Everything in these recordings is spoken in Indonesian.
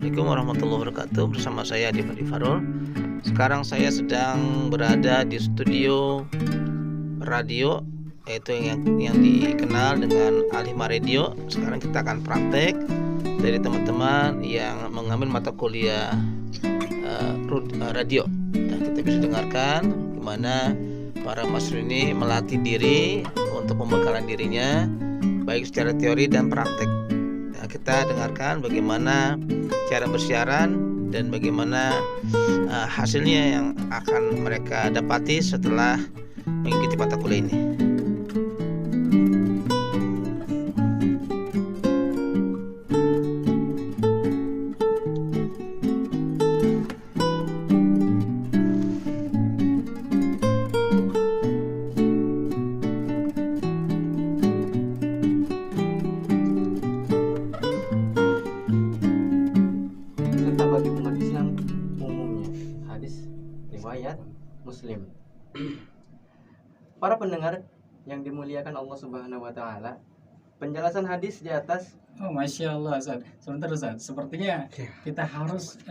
Assalamualaikum warahmatullahi wabarakatuh. Bersama saya Adi Farul. Sekarang saya sedang berada di studio radio, yaitu yang dikenal dengan Al-Hikmah Radio. Sekarang kita akan praktek dari teman-teman yang mengambil mata kuliah radio. Nah, kita bisa dengarkan gimana para mahasiswa ini melatih diri untuk pembekalan dirinya, baik secara teori dan praktek. Nah, kita dengarkan bagaimana cara bersiaran dan bagaimana hasilnya yang akan mereka dapati setelah mengikuti mata kuliah ini. Riwayat Muslim. Para pendengar yang dimuliakan Allah Subhanahu wa taala, penjelasan hadis di atas. Masya Allah, Ustaz. Sebentar Ustaz, sepertinya kita harus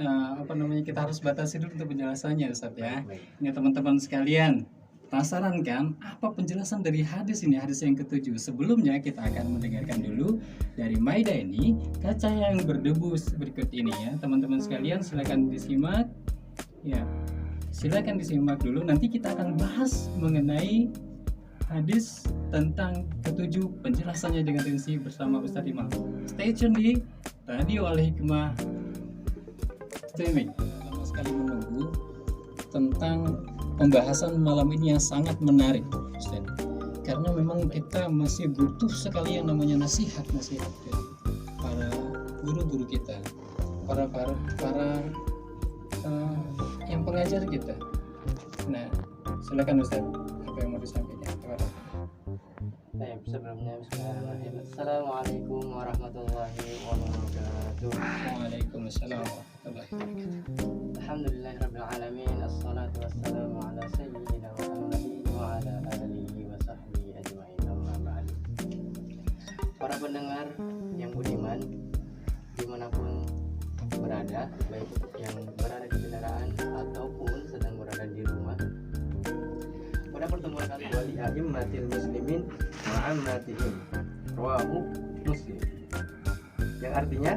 kita harus batasi dulu untuk penjelasannya, Ustaz ya. Ini teman-teman sekalian, penasaran kan apa penjelasan dari hadis ini, hadis yang ketujuh? Sebelumnya kita akan mendengarkan dulu dari Maida ini, kaca yang berdebu berikut ini ya. Teman-teman sekalian silakan disimak. Ya. Silakan disimak dulu, nanti kita akan bahas mengenai hadis tentang ketujuh, penjelasannya dengan rinci bersama Ustaz Imam. Stay tune di Radio Al-Hikmah Streaming. Lama sekali menunggu tentang pembahasan malam ini yang sangat menarik, Ustaz. Karena memang kita masih butuh sekali yang namanya nasihat dari para guru-guru kita, para yang pengajar kita. Nah, silakan Ustaz, apa yang mau disampaikan? Baik, sebelumnya bismillahirrahmanirrahim. Assalamualaikum warahmatullahi wabarakatuh. Waalaikumsalam warahmatullahi wabarakatuh. Alhamdulillahirabbil alamin. Assalatu wassalamu ala sayyidina Muhammadin wa ala alihi wa sahbihi ajmain. Amma ba'du. Para pendengar yang budiman dimanapun berada, baik yang berada di kendaraan ataupun sedang berada di rumah, pada pertemuan kali wali a'immatil muslimin wa ammatihim, rawahu Muslim, yang artinya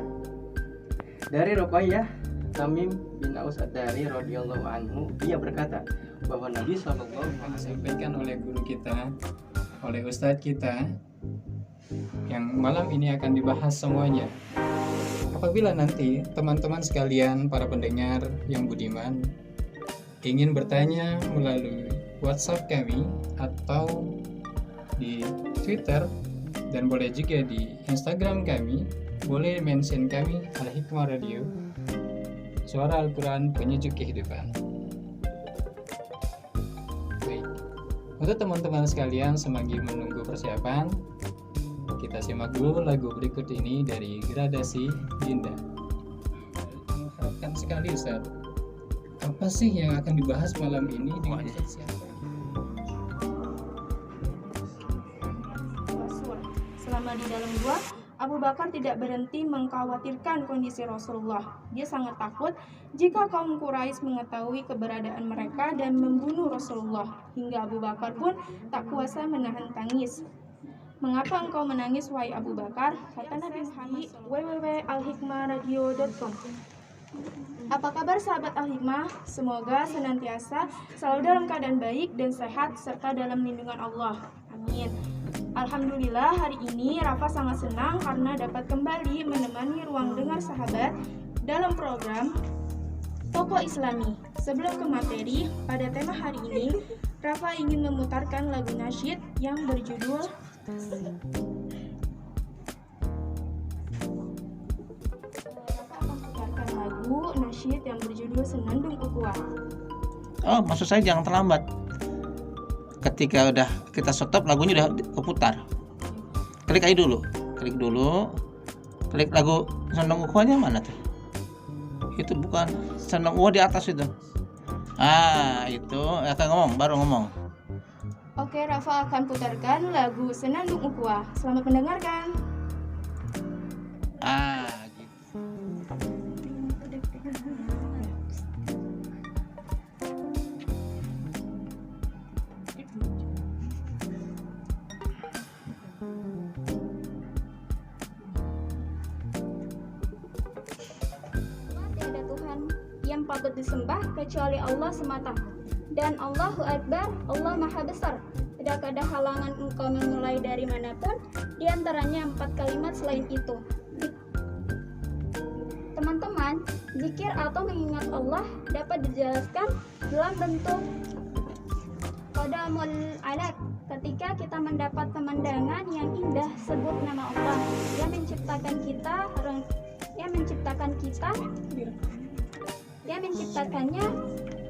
dari Ruqayyah Tamim bin Aus Ad-Dari radhiyallahu anhu, ia berkata bahwa Nabi sallallahu alaihi wasallam disampaikan oleh guru kita, oleh ustadz kita, yang malam ini akan dibahas semuanya. Apabila nanti teman-teman sekalian, para pendengar yang budiman, ingin bertanya melalui WhatsApp kami atau di Twitter, dan boleh juga di Instagram kami, boleh mention kami Al-Hikmah Radio, suara Al-Quran penyejuk kehidupan. Baik, untuk teman-teman sekalian sambil menunggu persiapan, kita simak dulu lagu berikut ini dari Gradasi Dinda. Mengharapkan sekali Ustaz, apa sih yang akan dibahas malam ini dengan Ustaz siapa? Selama di dalam gua, Abu Bakar tidak berhenti mengkhawatirkan kondisi Rasulullah. Dia sangat takut jika kaum Quraisy mengetahui keberadaan mereka dan membunuh Rasulullah. Hingga Abu Bakar pun tak kuasa menahan tangis. Mengapa engkau menangis, wahai Abu Bakar? Kata Nabi Muhammad www.alhikmahradio.com. Apa kabar sahabat Al-Hikmah? Semoga senantiasa selalu dalam keadaan baik dan sehat serta dalam lindungan Allah. Amin. Alhamdulillah, hari ini Rafa sangat senang karena dapat kembali menemani ruang dengar sahabat dalam program Tokoh Islami. Sebelum ke materi, pada tema hari ini Rafa ingin memutarkan lagu nasyid yang berjudul lagu nasyid yang berjudul Senandung Ukhuwah. Oh, maksud saya jangan terlambat. Ketika udah kita stop, lagunya udah keputar. Klik aja dulu. Klik lagu Senandung Ukhuwahnya mana tuh? Itu bukan Senandung Ukhuwah di atas itu. Itu akan baru ngomong. Oke, Rafa akan putarkan lagu Senandung Ukhuwah. Selamat mendengarkan. Gitu. Tuhan yang patut disembah kecuali Allah semata. Dan Allahu Akbar, Allah Maha Besar. Tidak ada halangan engkau memulai dari manapun, di antaranya 4 kalimat selain itu. Teman-teman, zikir atau mengingat Allah dapat dijelaskan dalam bentuk qadamul alat. Ketika kita mendapat pemandangan yang indah, sebut nama Allah yang menciptakannya,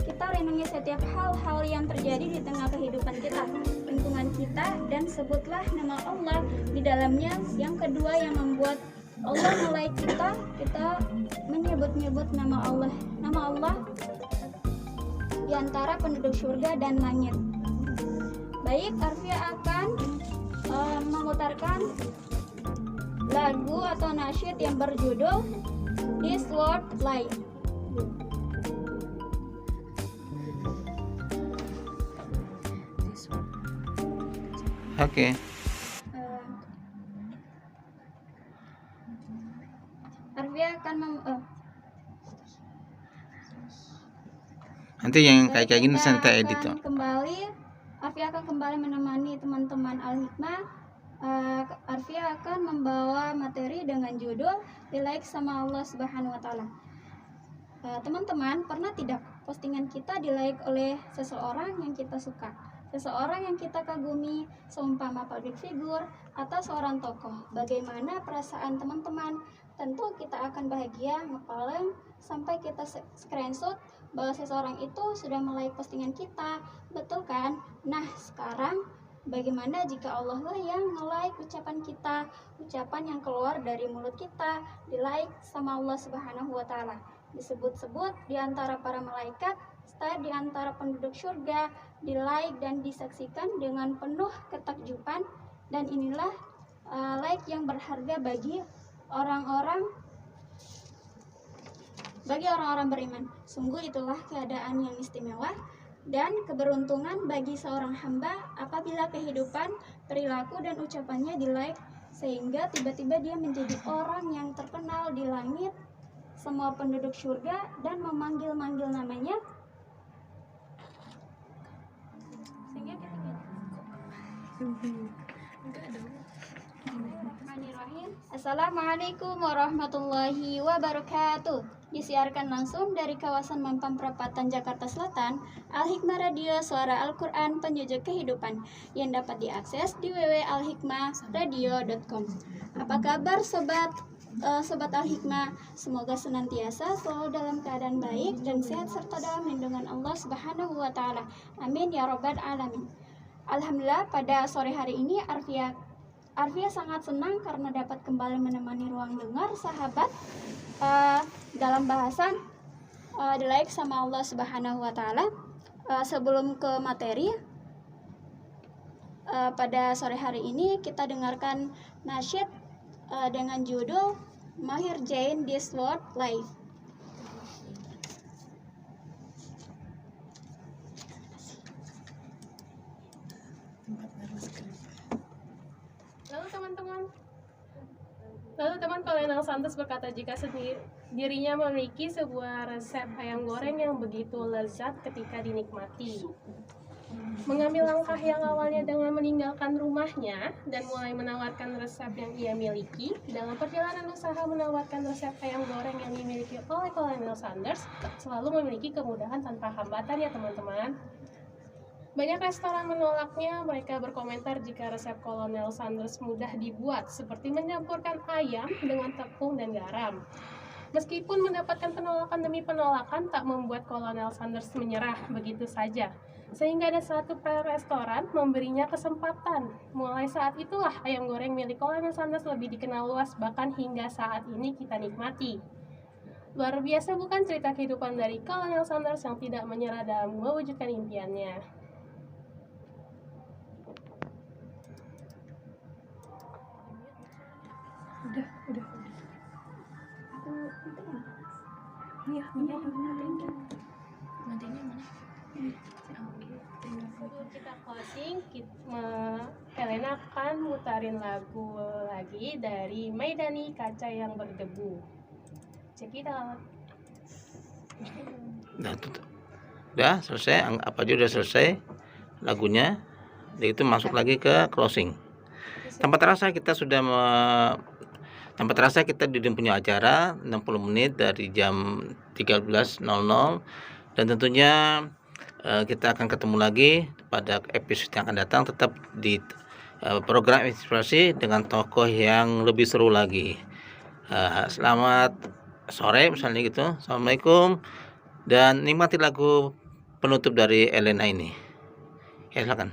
kita renungi setiap hal-hal yang terjadi di tengah kehidupan kita, lingkungan kita, dan sebutlah nama Allah di dalamnya. Yang kedua, yang membuat Allah mulai kita menyebut-nyebut nama Allah di antara penduduk surga dan langit. Baik, Arfia akan memutarkan lagu atau nasyid yang berjudul This World Life. Oke. Arfia akan Nanti yang kayak gini santai edit tuh. Arfia akan kembali menemani teman-teman Al-Hikmah. Arfia akan membawa materi dengan judul Di-like sama Allah Subhanahu wa Ta'ala. Teman-teman, pernah tidak postingan kita di-like oleh seseorang yang kita suka, seseorang yang kita kagumi, seumpama public figure atau seorang tokoh? Bagaimana perasaan teman-teman? Tentu kita akan bahagia, ngepalem sampai kita screenshot bahwa seseorang itu sudah like postingan kita, betul kan? Nah, sekarang bagaimana jika Allah lah yang nge-like ucapan kita, ucapan yang keluar dari mulut kita, di-like sama Allah Subhanahu wa Ta'ala, disebut-sebut di antara para malaikat, serta di antara penduduk surga, di-like dan disaksikan dengan penuh ketakjuban. Dan inilah like yang berharga bagi orang-orang beriman. Sungguh itulah keadaan yang istimewa dan keberuntungan bagi seorang hamba apabila kehidupan, perilaku, dan ucapannya di-like, sehingga tiba-tiba dia menjadi orang yang terkenal di langit, semua penduduk surga, dan memanggil-manggil namanya. Sehingga Assalamualaikum warahmatullahi wabarakatuh. Disiarkan langsung dari kawasan Mampang Perapatan, Jakarta Selatan, Al-Hikmah Radio, suara Al-Quran penyujuk kehidupan, yang dapat diakses di www.alhikmahradio.com. Apa kabar sobat Al-Hikmah? Semoga senantiasa selalu dalam keadaan baik dan sehat serta dalam lindungan Allah Subhanahu wa Ta'ala. Amin ya rabbal alamin. Alhamdulillah, pada sore hari ini Arfia sangat senang karena dapat kembali menemani ruang dengar sahabat dalam bahasan di-like sama Allah Subhanahu wa Ta'ala. Sebelum ke materi, pada sore hari ini kita dengarkan nasyid dengan judul Mahir Jain This World Life. Lalu teman Kolonel Santos berkata jika dirinya memiliki sebuah resep ayam goreng yang begitu lezat ketika dinikmati. Mengambil langkah yang awalnya dengan meninggalkan rumahnya dan mulai menawarkan resep yang ia miliki, dalam perjalanan usaha menawarkan resep ayam goreng yang dimiliki oleh Kolonel Sanders selalu memiliki kemudahan tanpa hambatan ya teman-teman. Banyak restoran menolaknya. Mereka berkomentar jika resep Kolonel Sanders mudah dibuat, seperti mencampurkan ayam dengan tepung dan garam. Meskipun mendapatkan penolakan demi penolakan, tak membuat Kolonel Sanders menyerah begitu saja. Sehingga ada satu restoran memberinya kesempatan. Mulai saat itulah ayam goreng milik Kolonel Sanders lebih dikenal luas, bahkan hingga saat ini kita nikmati. Luar biasa bukan cerita kehidupan dari Kolonel Sanders yang tidak menyerah dalam mewujudkan impiannya. Udah. Iya, matanya mana? Sebelum kita closing, Helena akan mutarin lagu lagi dari Maidani Kaca yang Berdebu. Check it out. Nah, udah selesai, apa aja udah selesai lagunya. Jadi itu masuk lagi ke closing. Tanpa terasa kita punya acara 60 menit dari jam 13.00, dan tentunya kita akan ketemu lagi pada episode yang akan datang, tetap di program inspirasi dengan tokoh yang lebih seru lagi. Selamat sore misalnya gitu. Assalamualaikum, dan nikmati lagu penutup dari Elena ini. Ya, silakan.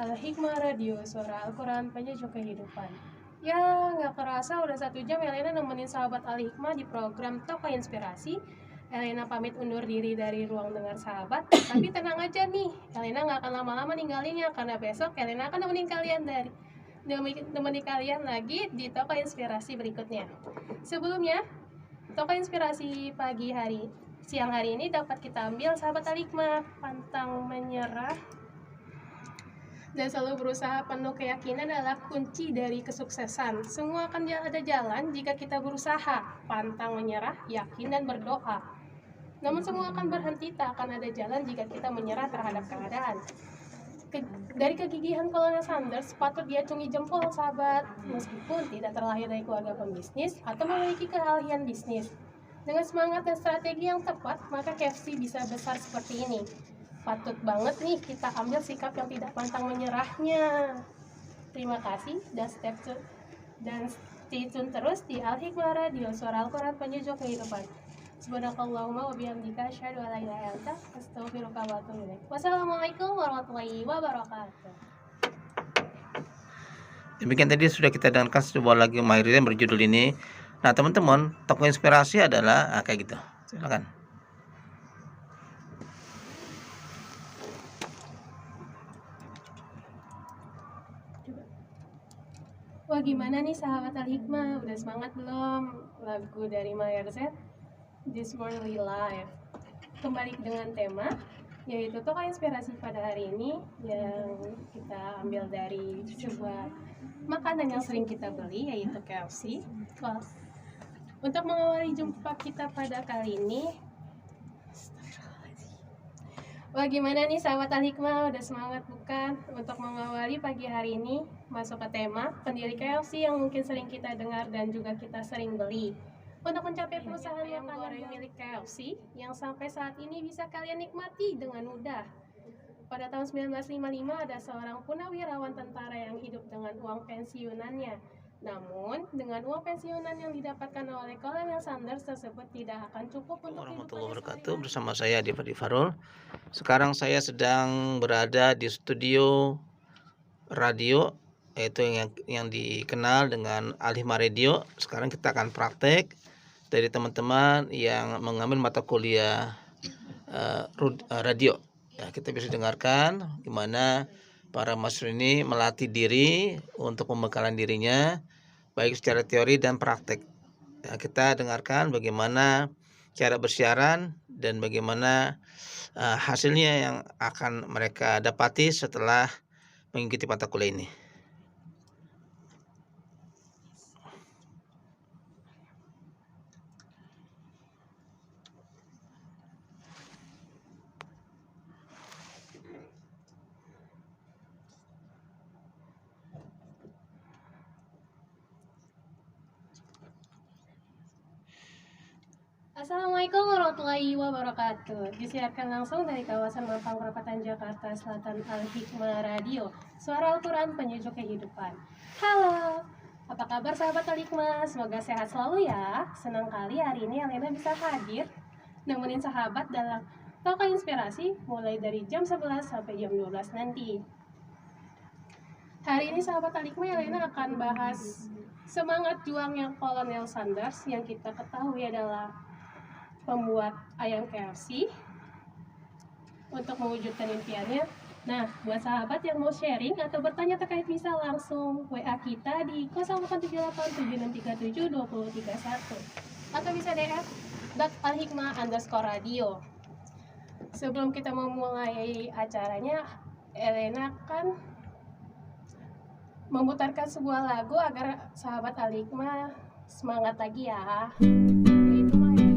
Al-Hikmah Radio, suara Al-Quran penyejuk kehidupan. Ya, nggak kerasa udah 1 jam Elena nemenin sahabat Al-Hikmah di program Tokoh Inspirasi. Elena pamit undur diri dari ruang dengar sahabat, tapi tenang aja nih, Elena nggak akan lama-lama ninggalinnya, karena besok Elena akan nemenin kalian lagi di Tokoh Inspirasi berikutnya. Sebelumnya, Tokoh Inspirasi siang hari ini dapat kita ambil sahabat Al-Hikmah, pantang menyerah dan selalu berusaha penuh keyakinan adalah kunci dari kesuksesan. Semua akan ada jalan jika kita berusaha, pantang menyerah, yakin dan berdoa. Namun semua akan berhenti, tak akan ada jalan jika kita menyerah terhadap keadaan. Dari kegigihan Kolonel Sanders patut diacungi jempol sahabat, meskipun tidak terlahir dari keluarga pembisnis atau memiliki keahlian bisnis. Dengan semangat dan strategi yang tepat, maka KFC bisa besar seperti ini. Patut banget nih kita ambil sikap yang tidak pantang menyerahnya. Terima kasih dan stay tune terus di Al-Hikmah Radio, suara Al-Quran penyejuk kehidupan. Subhanakallahumma wa bihamdika asyhadu an la ilaha illa anta astaghfiruka wa atubu ilaik. Wassalamualaikum warahmatullahi wabarakatuh. Demikian tadi sudah kita dengarkan sebuah lagu Mahyri yang berjudul ini. Nah, teman-teman, tokoh inspirasi adalah kayak gitu. Silakan. Wah, gimana nih sahabat Al-Hikmah? Udah semangat belum? Lagu dari Mayer Z, This Worldly Life. Kembali dengan tema, yaitu tokoh inspirasi pada hari ini yang kita ambil dari sebuah makanan yang sering kita beli, yaitu KFC. Wah, untuk mengawali jumpa kita pada kali ini, wah, gimana nih sahabat Al-Hikmah, udah semangat bukan untuk mengawali pagi hari ini masuk ke tema pendiri KFC yang mungkin sering kita dengar dan juga kita sering beli. Untuk mencapai perusahaan yang goreng milik KFC yang sampai saat ini bisa kalian nikmati dengan mudah. Pada tahun 1955 ada seorang punawirawan tentara yang hidup dengan uang pensiunannya. Namun, dengan uang pensiunan yang didapatkan oleh Kolonel Sanders tersebut tidak akan cukup untuk warahmatullahi wabarakatuh. Bersama saya Adi Farul. Sekarang saya sedang berada di studio radio, yaitu yang dikenal dengan Al-Hikmah Radio. Sekarang kita akan praktek dari teman-teman yang mengambil mata kuliah radio. Ya, kita bisa dengarkan gimana para mahasiswa ini melatih diri untuk pembekalan dirinya, baik secara teori dan praktek. Ya, kita dengarkan bagaimana cara bersiaran dan bagaimana hasilnya yang akan mereka dapati setelah mengikuti mata kuliah ini. Assalamualaikum warahmatullahi wabarakatuh. Disiarkan langsung dari kawasan Mampang Perapatan, Jakarta Selatan, Al-Hikmah Radio, suara Al-Quran penyejuk kehidupan. Halo, apa kabar sahabat Al-Hikmah? Semoga sehat selalu ya. Senang kali hari ini Elena bisa hadir nemenin sahabat dalam Tokoh Inspirasi mulai dari jam 11 sampai jam 12 nanti. Hari ini sahabat Al-Hikmah, Elena akan bahas semangat juangnya Kolonel Sanders yang kita ketahui adalah pembuat ayam KFC untuk mewujudkan impiannya. Nah, buat sahabat yang mau sharing atau bertanya terkait bisa langsung WA kita di 087876372031 atau bisa DM @alhikmah_radio. Sebelum kita memulai acaranya, Elena kan memutarkan sebuah lagu agar sahabat Al-Hikmah semangat lagi ya. Ya itulah ya.